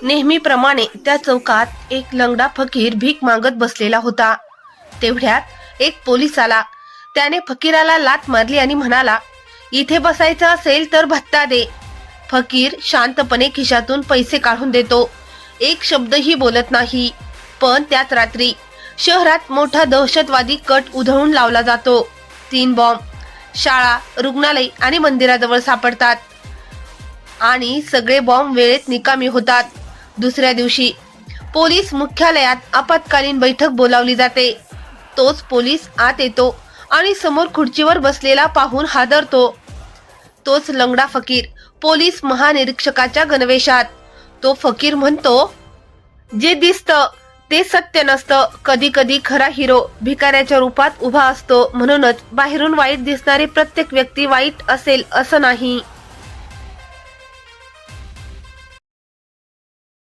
नेहमीप्रमाणे त्या चौकात एक लंगडा फकीर भीक मागत बसलेला होता. तेवढ्यात एक पोलीस आला. त्याने फकीराला लाथ मारली आणि म्हणाला, इथे बसायचं असेल तर भत्ता दे. फकीर शांतपणे खिशातून पैसे काढून देतो. एक शब्दही बोलत नाही. पण त्याच रात्री शहरात मोठा दहशतवादी कट उधळून लावला जातो. 3 बॉम्ब शाळा, रुग्णालय आणि मंदिराजवळ सापडतात आणि सगळे बॉम्ब वेळेत निकामी होतात. दुसऱ्या दिवशी पोलीस मुख्यालयात आपत्कालीन बैठक बोलावली जाते. तोच पोलीस आत येतो आणि समोर खुर्चीवर बसलेला पाहून हादरतो. तोच लंगडा फकीर पोलीस महानिरीक्षकाच्या गणवेशात. तो फकीर म्हणतो, जे दिसतं ते सत्य नसतं. कधी कधी खरा हिरो भिकाऱ्याच्या रूपात उभा असतो. म्हणूनच बाहेरून वाईट दिसणारी प्रत्येक व्यक्ती वाईट असेल असं नाही.